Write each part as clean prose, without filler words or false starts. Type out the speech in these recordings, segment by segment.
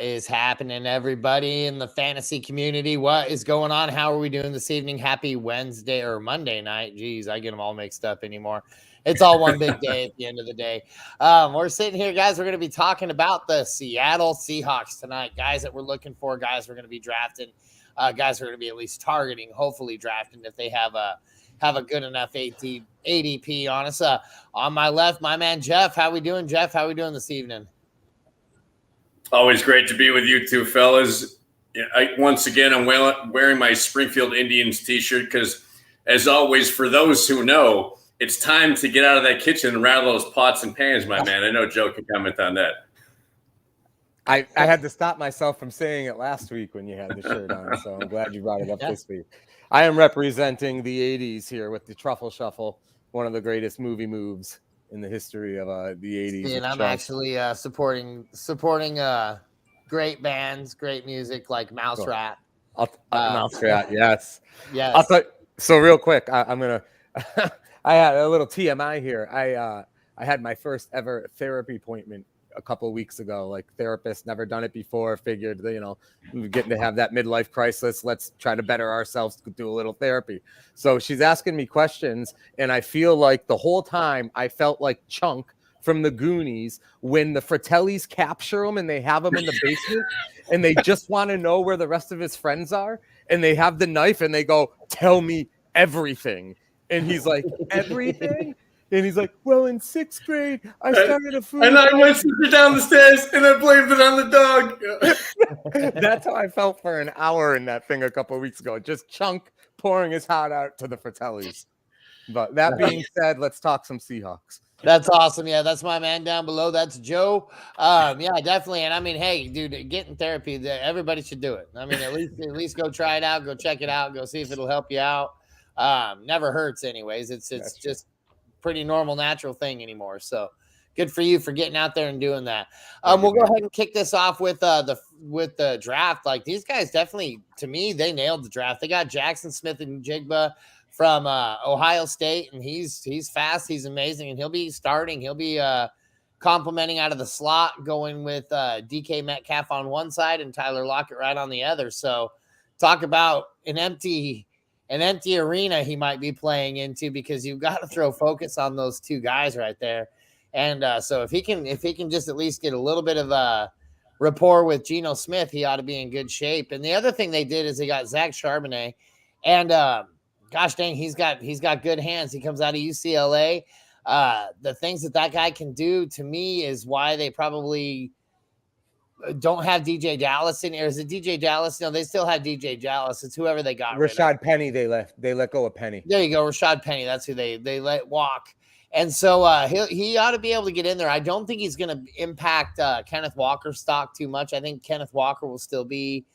is happening, everybody in the fantasy community? What is going on? How are we doing this evening? Happy Wednesday or Monday night. Jeez, I get them all mixed up anymore. It's all one big day at the end of the day. We're sitting here, guys. We're going to be talking about the Seattle Seahawks tonight. Guys that we're looking for, guys we're going to be drafting, guys we're going to be at least targeting, hopefully drafting if they have a good enough ADP on us. On my left, my man Jeff. How we doing, Jeff? How we doing this evening? Always great to be with you two fellas. Once again, I'm wearing my Springfield Indians t-shirt because, as always, for those who know, it's time to get out of that kitchen and rattle those pots and pans, my man. I know Joe can comment on that. I had to stop myself from saying it last week when you had the shirt on, so I'm glad you brought it up this week. I am representing the 80s here with the Truffle Shuffle, one of the greatest movie moves in the history of the 80s. And I'm actually supporting great bands, great music like Mouse Rat. Mouse Rat, yes. Yes. So real quick, I'm going to – I had a little TMI here. I had my first ever therapy appointment a couple of weeks ago. Like, therapist, never done it before, figured, getting to have that midlife crisis. Let's try to better ourselves, do a little therapy. So she's asking me questions, and I feel like the whole time I felt like Chunk from the Goonies when the Fratellis capture him and they have him in the basement and they just want to know where the rest of his friends are. And they have the knife and they go, "Tell me everything." And he's like, "Everything?" And he's like, "Well, in 6th grade, I started a food." And I went down the stairs and I blamed it on the dog. That's how I felt for an hour in that thing a couple of weeks ago. Just Chunk pouring his heart out to the Fratellis. But that being said, let's talk some Seahawks. That's awesome. Yeah, that's my man down below. That's Joe. Yeah, definitely. And I mean, hey, dude, getting therapy, everybody should do it. I mean, at least go try it out, go check it out, go see if it'll help you out. Never hurts anyways. It's just pretty normal, natural thing anymore. So good for you for getting out there and doing that. We'll go ahead and kick this off with the draft. Like, these guys definitely, to me, they nailed the draft. They got Jackson Smith and Jigba from Ohio State, and he's fast, he's amazing, and he'll be starting. He'll be complimenting out of the slot, going with DK Metcalf on one side and Tyler Lockett right on the other. So talk about an empty arena he might be playing into, because you've got to throw focus on those two guys right there. And so if he can just at least get a little bit of a rapport with Geno Smith, he ought to be in good shape. And the other thing they did is they got Zach Charbonnet, and gosh dang, he's got good hands. He comes out of UCLA. The things that guy can do, to me, is why they probably don't have DJ Dallas in here. Is it DJ Dallas? No, they still have DJ Dallas. It's whoever they got. Rashad Penny, they let go of Penny. There you go, Rashad Penny. That's who they let walk. And so he ought to be able to get in there. I don't think he's going to impact Kenneth Walker's stock too much. I think Kenneth Walker will still be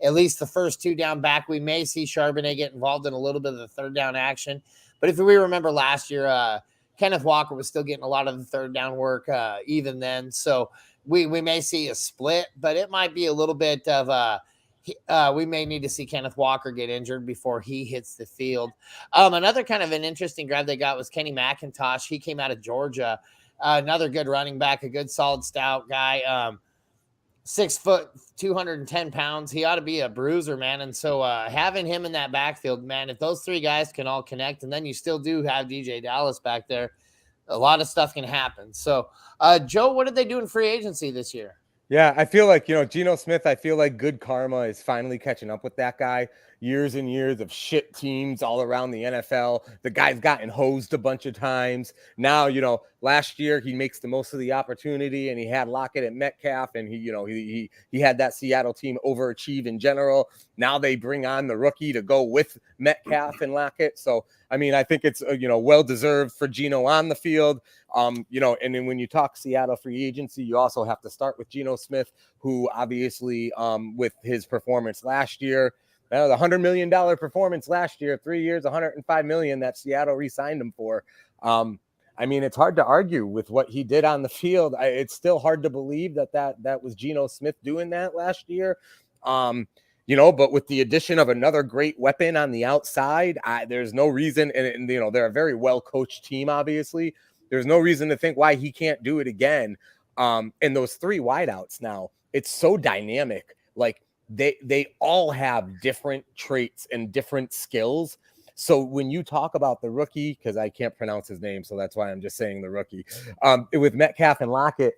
at least the first two down back. We may see Charbonnet get involved in a little bit of the third down action. But if we remember last year, Kenneth Walker was still getting a lot of the third down work even then. So we may see a split, but it might be a little bit of we may need to see Kenneth Walker get injured before he hits the field. Another kind of an interesting grab they got was Kenny McIntosh. He came out of Georgia. Another good running back, a good solid stout guy. 6 foot, 210 pounds. He ought to be a bruiser, man. And so having him in that backfield, man, if those three guys can all connect, and then you still do have DJ Dallas back there, a lot of stuff can happen. So, Joe, what did they do in free agency this year? Yeah, I feel like, Geno Smith, I feel like good karma is finally catching up with that guy. Years and years of shit teams all around the NFL. The guy's gotten hosed a bunch of times. Now, last year he makes the most of the opportunity, and he had Lockett and Metcalf, and he had that Seattle team overachieve in general. Now they bring on the rookie to go with Metcalf and Lockett. So, I mean, I think it's, well-deserved for Geno on the field. And then when you talk Seattle free agency, you also have to start with Geno Smith, who obviously with his performance last year, the $100 million performance last year, 3 years, $105 million that Seattle re-signed him for. I mean, it's hard to argue with what he did on the field. It's still hard to believe that was Geno Smith doing that last year. But with the addition of another great weapon on the outside, there's no reason, and they're a very well-coached team, obviously. There's no reason to think why he can't do it again. And those three wideouts now, it's so dynamic. Like they all have different traits and different skills. So when you talk about the rookie, because I can't pronounce his name, so that's why I'm just saying the rookie, with Metcalf and Lockett,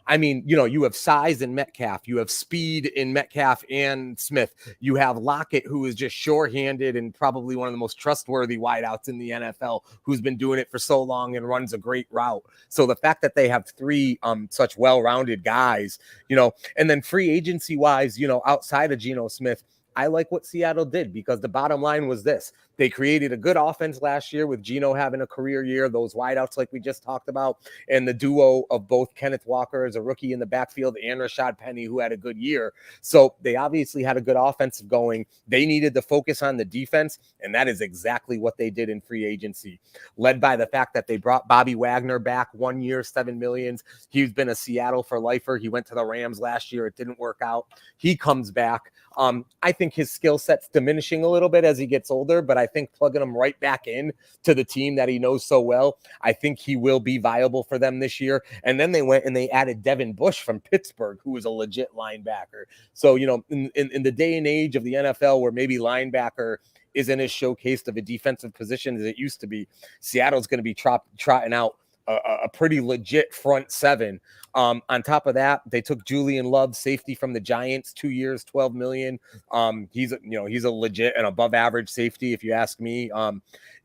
I mean, you have size in Metcalf, you have speed in Metcalf and Smith, you have Lockett, who is just sure-handed and probably one of the most trustworthy wideouts in the NFL, who's been doing it for so long and runs a great route. So the fact that they have three such well-rounded guys, and then free agency-wise, outside of Geno Smith, I like what Seattle did, because the bottom line was this. They created a good offense last year with Geno having a career year, those wideouts like we just talked about, and the duo of both Kenneth Walker as a rookie in the backfield and Rashad Penny, who had a good year. So they obviously had a good offensive going. They needed to focus on the defense, and that is exactly what they did in free agency, led by the fact that they brought Bobby Wagner back 1 year, $7 million. He's been a Seattle for lifer. He went to the Rams last year. It didn't work out. He comes back. I think his skill set's diminishing a little bit as he gets older, but I think plugging him right back in to the team that he knows so well, I think he will be viable for them this year. And then they went and they added Devin Bush from Pittsburgh, who is a legit linebacker. So, in the day and age of the NFL where maybe linebacker isn't as showcased of a defensive position as it used to be, Seattle's going to be trotting out a pretty legit front seven. On top of that, they took Julian Love, safety from the Giants, 2 years, $12 million. He's a legit and above average safety, if you ask me.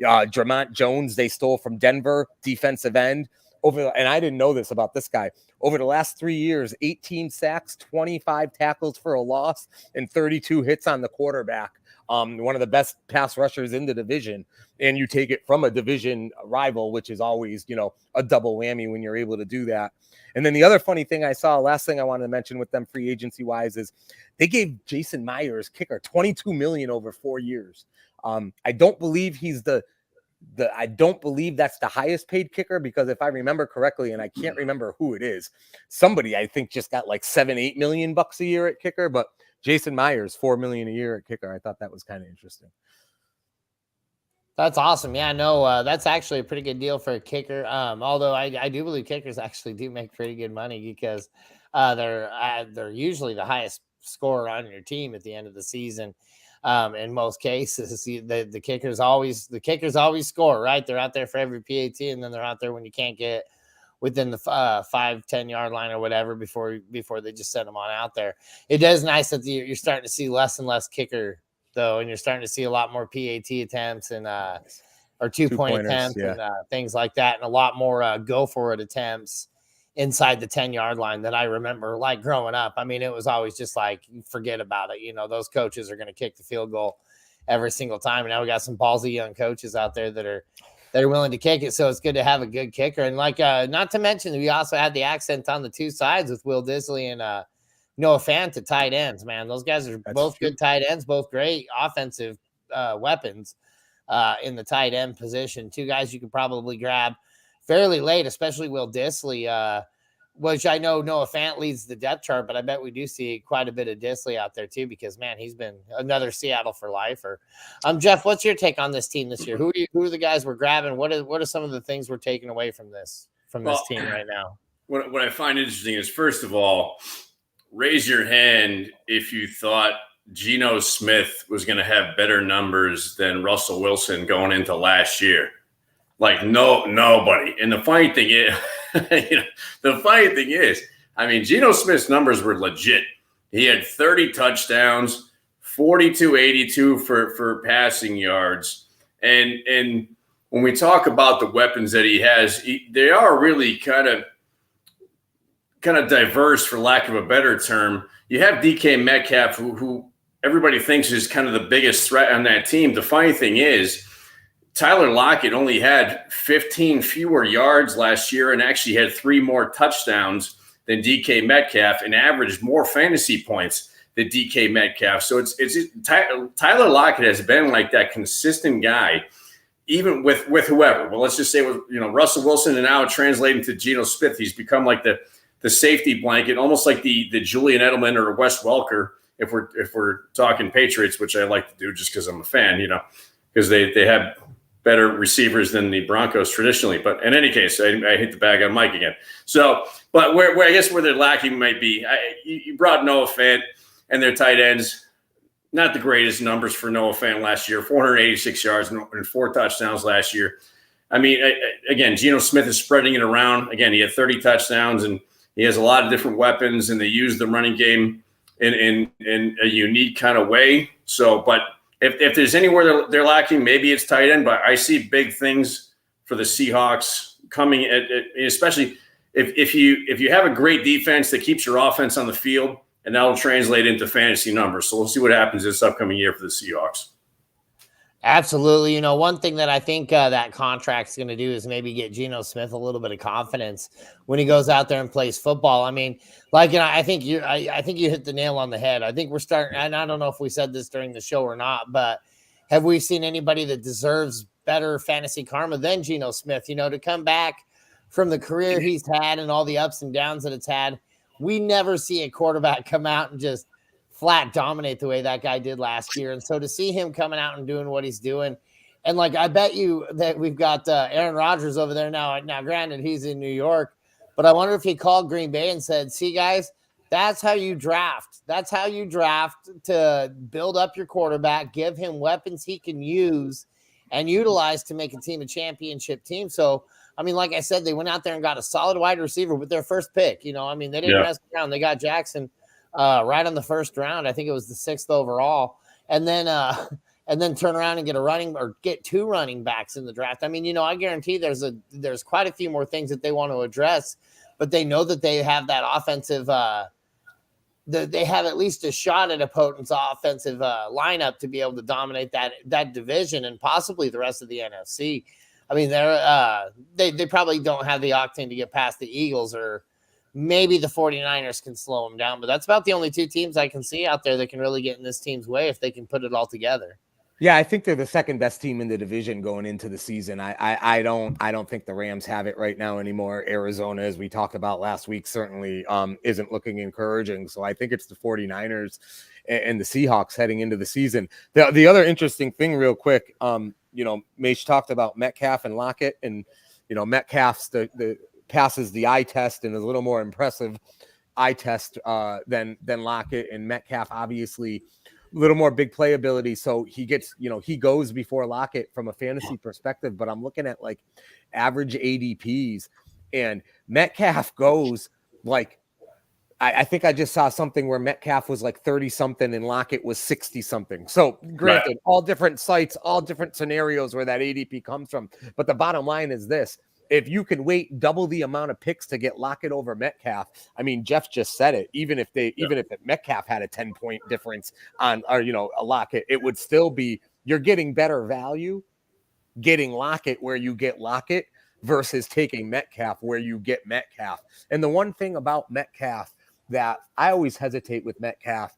Dramont Jones, they stole from Denver, defensive end. And I didn't know this about this guy. Over the last 3 years, 18 sacks, 25 tackles for a loss, and 32 hits on the quarterback. One of the best pass rushers in the division, and you take it from a division rival, which is always, a double whammy when you're able to do that. And then the other funny thing I saw, last thing I wanted to mention with them free agency wise, is they gave Jason Myers, kicker, $22 million over 4 years. I don't believe he's I don't believe that's the highest paid kicker, because if I remember correctly, and I can't remember who it is, somebody I think just got like $7-8 million a year at kicker, but Jason Myers, $4 million a year at kicker. I thought that was kind of interesting. That's awesome. Yeah, no, that's actually a pretty good deal for a kicker. Although I do believe kickers actually do make pretty good money, because they're usually the highest scorer on your team at the end of the season. In most cases, the kickers always score, right? They're out there for every PAT, and then they're out there when you can't get within the 5-10 yard line or whatever before they just send them on out there. It is nice that you're starting to see less and less kicker though, and you're starting to see a lot more PAT attempts and or 2-point attempts, yeah, and things like that, and a lot more go for it attempts inside the 10 yard line that I remember like growing up. I mean, it was always just like, forget about it. Those coaches are going to kick the field goal every single time. And now we got some ballsy young coaches out there that are willing to kick it. So it's good to have a good kicker. And like, not to mention, we also had the accent on the two sides with Will Disley and Noah Fant at tight ends, man. Those guys are both good tight ends, both great offensive weapons in the tight end position. Two guys you could probably grab fairly late, especially Will Disley, which I know Noah Fant leads the depth chart, but I bet we do see quite a bit of Disley out there too, because man, he's been another Seattle for lifer. Jeff, what's your take on this team this year? Who are the guys we're grabbing? What are some of the things we're taking away from this team right now? What I find interesting is, first of all, raise your hand if you thought Geno Smith was going to have better numbers than Russell Wilson going into last year. Like nobody. And the funny thing is, I mean, Geno Smith's numbers were legit. He had 30 touchdowns, 42-82 for passing yards. And when we talk about the weapons that he has, they are really kind of diverse, for lack of a better term. You have DK Metcalf, who everybody thinks is kind of the biggest threat on that team. The funny thing is, Tyler Lockett only had 15 fewer yards last year and actually had 3 more touchdowns than DK Metcalf and averaged more fantasy points than DK Metcalf. So it's Tyler Lockett has been like that consistent guy, even with whoever. Well, let's just say with Russell Wilson, and now translating to Geno Smith, he's become like the safety blanket, almost like the Julian Edelman or Wes Welker, if we're talking Patriots, which I like to do just because I'm a fan, because they have better receivers than the Broncos traditionally. But in any case, I hit the bag on Mike again. So, but where I guess where they're lacking might be, you brought Noah Fant and their tight ends. Not the greatest numbers for Noah Fant last year, 486 yards and 4 touchdowns last year. I mean, again, Geno Smith is spreading it around. Again, he had 30 touchdowns, and he has a lot of different weapons, and they use the running game in a unique kind of way. So, but if there's anywhere they're lacking, maybe it's tight end. But I see big things for the Seahawks coming, especially if you have a great defense that keeps your offense on the field, and that'll translate into fantasy numbers. So we'll see what happens this upcoming year for the Seahawks. Absolutely. You know, one thing that I think that contract's going to do is maybe get Geno Smith a little bit of confidence when he goes out there and plays football. I mean, like, you know, I think you hit the nail on the head. I think we're starting, and I don't know if we said this during the show or not, but have we seen anybody that deserves better fantasy karma than Geno Smith? You know, to come back from the career he's had and all the ups and downs that it's had, we never see a quarterback come out and just flat dominate the way that guy did last year. And so to see him coming out and doing what he's doing, and like, I bet you that we've got Aaron Rodgers over there now. Now, granted, he's in New York, but I wonder if he called Green Bay and said, see, guys, that's how you draft. That's how you draft, to build up your quarterback, give him weapons he can use and utilize to make a team a championship team. So, I mean, like I said, they went out there and got a solid wide receiver with their first pick. You know, I mean, they didn't mess around. They got Jackson right on the first round. I think it was the 6th overall. And then turn around and get 2 running backs in the draft. I mean, you know, I guarantee there's quite a few more things that they want to address, but they know that they have that offensive, they have at least a shot at a potent offensive lineup to be able to dominate that division and possibly the rest of the NFC. I mean, they probably don't have the octane to get past the Eagles, or maybe the 49ers can slow them down, but that's about the only 2 teams I can see out there that can really get in this team's way if they can put it all together. Yeah, I think they're the second best team in the division going into the season. I don't think the Rams have it right now anymore. Arizona, as we talked about last week, certainly isn't looking encouraging. So I think it's the 49ers and the Seahawks heading into the season. The other interesting thing, real quick, you know, Mase talked about Metcalf and Lockett, and you know, Metcalf's the passes the eye test and is a little more impressive eye test than Lockett, and Metcalf obviously a little more big playability. So he gets, you know, he goes before Lockett from a fantasy perspective, but I'm looking at like average ADPs, and Metcalf goes like, I think I just saw something where Metcalf was like 30 something and Lockett was 60 something. So granted, all different sites, all different scenarios where that ADP comes from. But the bottom line is this: if you can wait double the amount of picks to get Lockett over Metcalf, I mean, Jeff just said it. Even if Metcalf had a 10-point difference on, or you know, a Lockett, it would still be, you're getting better value getting Lockett where you get Lockett versus taking Metcalf where you get Metcalf. And the one thing about Metcalf that I always hesitate with Metcalf,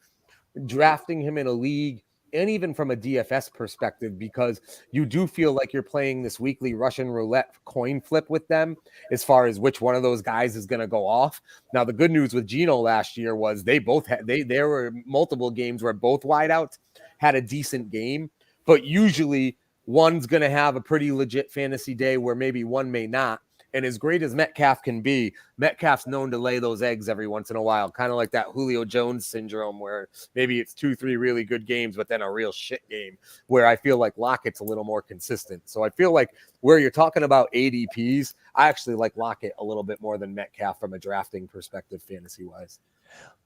drafting him in a league, and even from a DFS perspective, because you do feel like you're playing this weekly Russian roulette coin flip with them as far as which one of those guys is going to go off. Now, the good news with Geno last year was they both had, there were multiple games where both wideouts had a decent game, but usually one's going to have a pretty legit fantasy day where maybe one may not. And as great as Metcalf can be, Metcalf's known to lay those eggs every once in a while, kind of like that Julio Jones syndrome, where maybe it's 2-3 really good games, but then a real shit game, where I feel like Lockett's a little more consistent. So I feel like where you're talking about ADPs, I actually like Lockett a little bit more than Metcalf from a drafting perspective, fantasy-wise.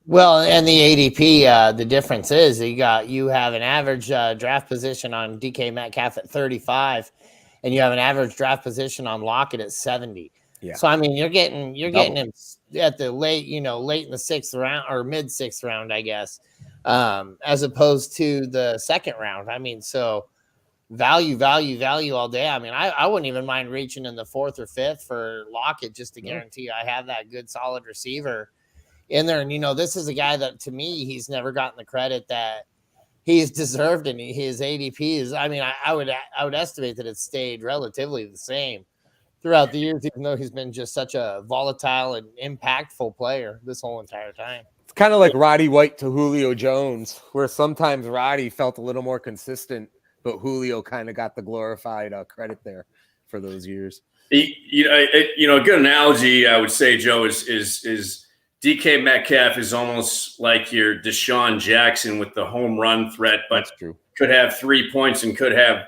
Well, and the ADP, the difference is you have an average draft position on DK Metcalf at 35. And you have an average draft position on Lockett at 70. Yeah. So I mean, you're getting him at the late in the 6th round or mid 6th round, I guess, as opposed to the 2nd round. I mean, so value all day. I mean, I wouldn't even mind reaching in the 4th or 5th for Lockett just to guarantee I have that good solid receiver in there. And you know, this is a guy that to me he's never gotten the credit that he's deserved, and his ADP is, I mean, I would estimate that it's stayed relatively the same throughout the years, even though he's been just such a volatile and impactful player this whole entire time. It's kind of like Roddy White to Julio Jones, where sometimes Roddy felt a little more consistent, but Julio kind of got the glorified credit there for those years. A good analogy I would say, Joe, is DK Metcalf is almost like your Deshaun Jackson with the home run threat, but could have 3 points and could have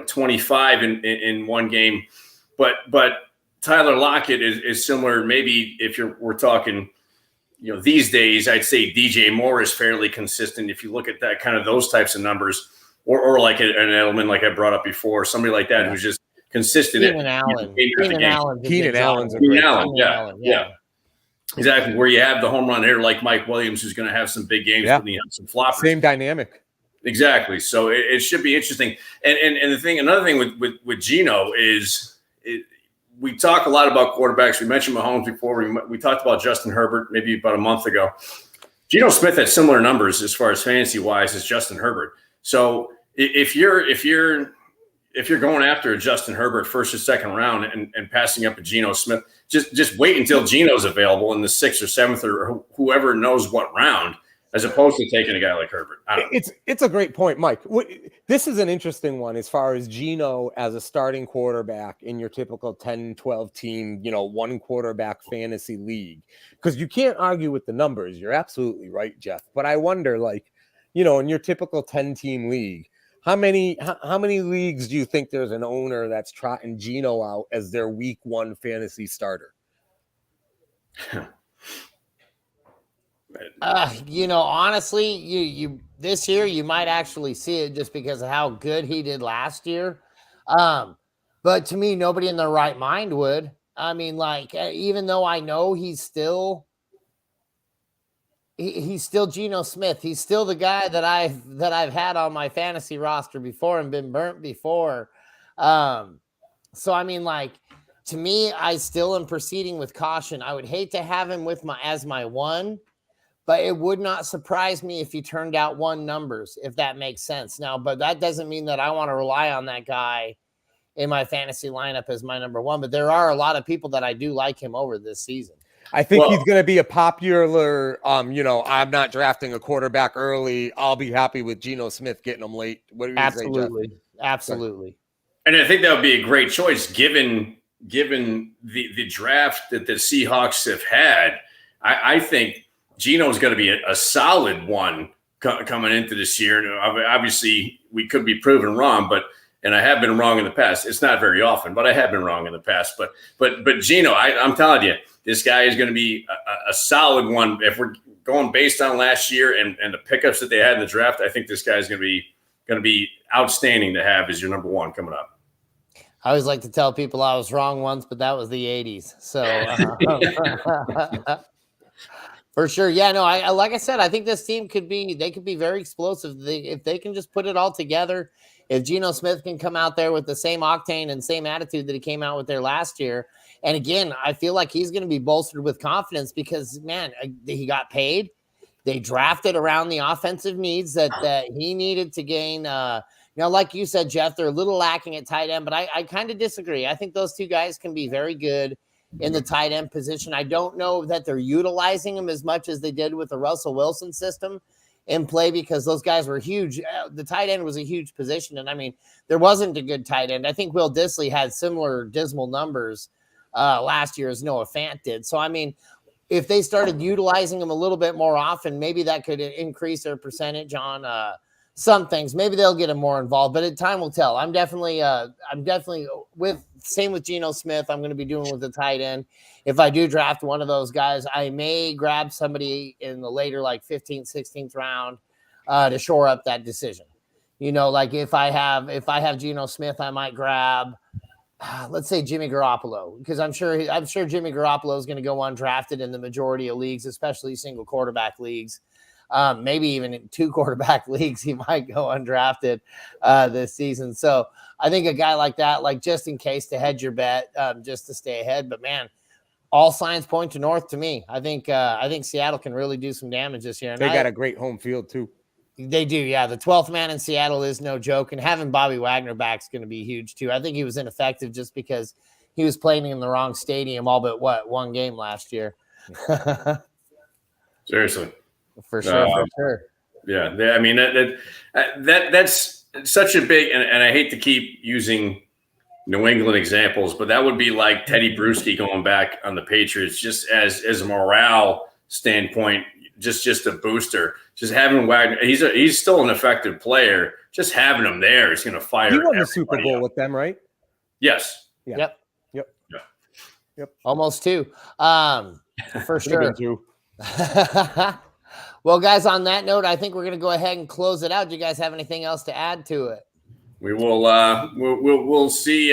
25 in one game. But Tyler Lockett is similar. Maybe if we're talking, these days, I'd say DJ Moore is fairly consistent. If you look at that kind of those types of numbers, or like an Edelman, like I brought up before, somebody like that who's just consistent. Keenan Allen. Keenan Allen's a great. Keenan Allen, yeah. Exactly. Where you have the home run hitter like Mike Williams, who's going to have some big games, and you have some floppers. Same dynamic. Exactly. So it should be interesting. And another thing with Geno is we talk a lot about quarterbacks. We mentioned Mahomes before. We talked about Justin Herbert maybe about a month ago. Geno Smith had similar numbers as far as fantasy wise as Justin Herbert. So if you're going after a Justin Herbert first or second round and passing up a Geno Smith, just wait until Geno's available in the 6th or 7th or whoever knows what round, as opposed to taking a guy like Herbert. It's a great point, Mike. This is an interesting one as far as Geno as a starting quarterback in your typical 10-12 team, one quarterback fantasy league, because you can't argue with the numbers. You're absolutely right, Jeff. But I wonder, in your typical 10-team league, how many leagues do you think there's an owner that's trotting Geno out as their week 1 fantasy starter? Honestly, you this year you might actually see it just because of how good he did last year. But to me, nobody in their right mind would. I mean, even though I know he's still Geno Smith. He's still the guy that I've had on my fantasy roster before and been burnt before. So I mean, to me, I still am proceeding with caution. I would hate to have him as my one, but it would not surprise me if he turned out 1 numbers, if that makes sense. Now, but that doesn't mean that I want to rely on that guy in my fantasy lineup as my number 1. But there are a lot of people that I do like him over this season. I think he's going to be a popular, I'm not drafting a quarterback early. I'll be happy with Geno Smith getting him late. What do you Absolutely. say, Jeff? Absolutely. And I think that would be a great choice given the draft that the Seahawks have had. I think Geno is going to be a solid one coming into this year. And obviously, we could be proven wrong, and I have been wrong in the past. It's not very often, but I have been wrong in the past. But Geno, I'm telling you, this guy is going to be a solid one. If we're going based on last year and the pickups that they had in the draft, I think this guy is going to be outstanding to have as your number 1 coming up. I always like to tell people I was wrong once, but that was the 80s. So for sure. Yeah, no, I like I said, I think this team could be very explosive. If they can just put it all together. If Geno Smith can come out there with the same octane and same attitude that he came out with there last year. And again, I feel like he's going to be bolstered with confidence because, man, he got paid. They drafted around the offensive needs that he needed to gain. Like you said, Jeff, they're a little lacking at tight end, but I kind of disagree. I think those 2 guys can be very good in the tight end position. I don't know that they're utilizing him as much as they did with the Russell Wilson system in play because those guys were huge. The tight end was a huge position. And I mean, there wasn't a good tight end. I think Will Dissly had similar dismal numbers last year as Noah Fant did. So, I mean, if they started utilizing him a little bit more often, maybe that could increase their percentage on some things. Maybe they'll get him more involved, but time will tell. I'm definitely same with Geno Smith. I'm going to be doing with the tight end. If I do draft one of those guys, I may grab somebody in the later, 15th, 16th round to shore up that decision. If I have Geno Smith, I might grab, let's say Jimmy Garoppolo, because I'm sure Jimmy Garoppolo is going to go undrafted in the majority of leagues, especially single quarterback leagues. Maybe even in 2 quarterback leagues, he might go undrafted this season. So I think a guy like that, just in case to hedge your bet, just to stay ahead. But man, all signs point to north to me. I think Seattle can really do some damage this year. And they got a great home field too. They do, yeah. The 12th man in Seattle is no joke, and having Bobby Wagner back is going to be huge too. I think he was ineffective just because he was playing in the wrong stadium all but 1 game last year. Seriously. For sure. Yeah. I mean, that's such a big, and I hate to keep using New England examples, but that would be like Teddy Bruschi going back on the Patriots, just as a morale standpoint, just a booster. Just having Wagner, he's still an effective player. Just having him there is going to fire. He won the Super Bowl with them, right? Yes. Yeah. Yep. Almost 2. For sure. Well, guys, on that note, I think we're going to go ahead and close it out. Do you guys have anything else to add to it? We will. We'll see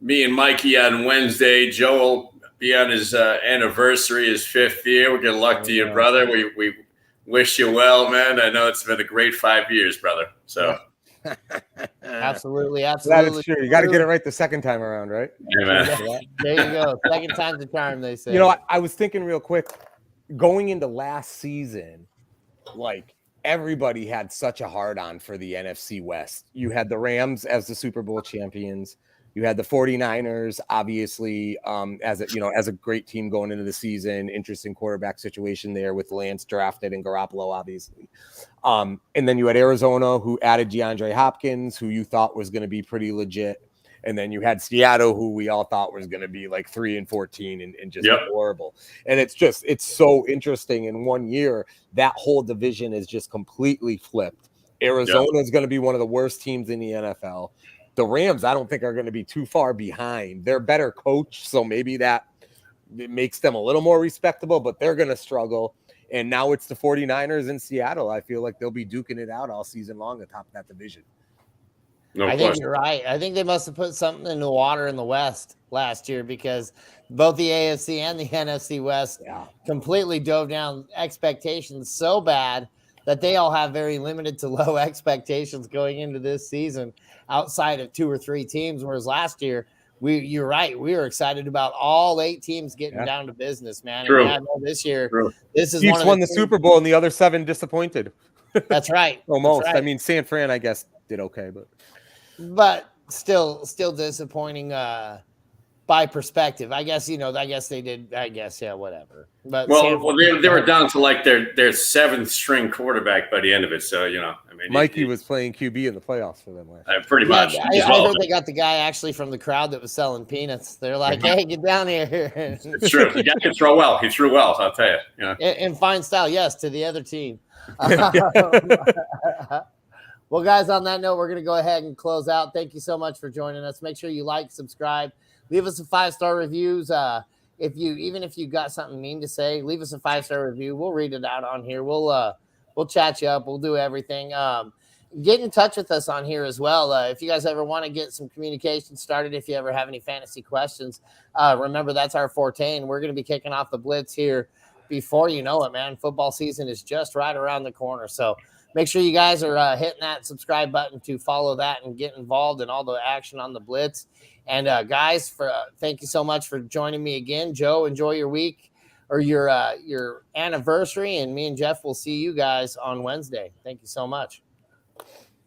me and Mikey on Wednesday. Joe will be on his anniversary, his 5th year. We're good luck to you, brother. We wish you well, man. I know it's been a great 5 years, brother. So absolutely. That is true. You got to get it right the second time around, right? Yeah, man. There you go. Second time's the charm, they say. You know, I was thinking real quick, going into last season, like everybody had such a hard on for the NFC West. You had the Rams as the Super Bowl champions. You had the 49ers, obviously, as a great team going into the season. Interesting quarterback situation there with Lance drafted and Garoppolo, obviously. And then you had Arizona, who added DeAndre Hopkins, who you thought was going to be pretty legit. And then you had Seattle, who we all thought was going to be like 3-14 and just horrible. And it's so interesting. In 1 year, that whole division is just completely flipped. Arizona is going to be one of the worst teams in the NFL. The Rams, I don't think, are going to be too far behind. They're better coached, so maybe it makes them a little more respectable, but they're going to struggle. And now it's the 49ers in Seattle. I feel like they'll be duking it out all season long atop that division. I think you're right. I think they must have put something in the water in the West last year, because both the AFC and the NFC West completely dove down expectations so bad that they all have very limited to low expectations going into this season outside of 2 or 3 teams. Whereas last year, you're right. We were excited about all 8 teams getting down to business, man. True. And this year, this is Chiefs won the Super Bowl and the other 7 disappointed. That's right. Almost. That's right. I mean, San Fran, I guess, did okay, but still disappointing by perspective. I guess, they did, whatever. But they were down to like their 7th string quarterback by the end of it. So, Mikey was playing QB in the playoffs for them last year. Pretty much. I heard they got the guy actually from the crowd that was selling peanuts. They're like, hey, get down here. It's true. The guy can throw well. He threw well, I'll tell you. In fine style, yes, to the other team. Well, guys, on that note, we're going to go ahead and close out. Thank you so much for joining us. Make sure you like, subscribe, leave us a 5-star reviews. Even if you got something mean to say, leave us a 5-star review. We'll read it out on here. We'll chat you up. We'll do everything. Get in touch with us on here as well. If you guys ever want to get some communication started, if you ever have any fantasy questions, remember that's our forte, and we're going to be kicking off the Blitz here before you know it, man. Football season is just right around the corner. So make sure you guys are hitting that subscribe button to follow that and get involved in all the action on the Blitz. And guys, thank you so much for joining me again. Joe, enjoy your week or your anniversary, and me and Jeff will see you guys on Wednesday. Thank you so much.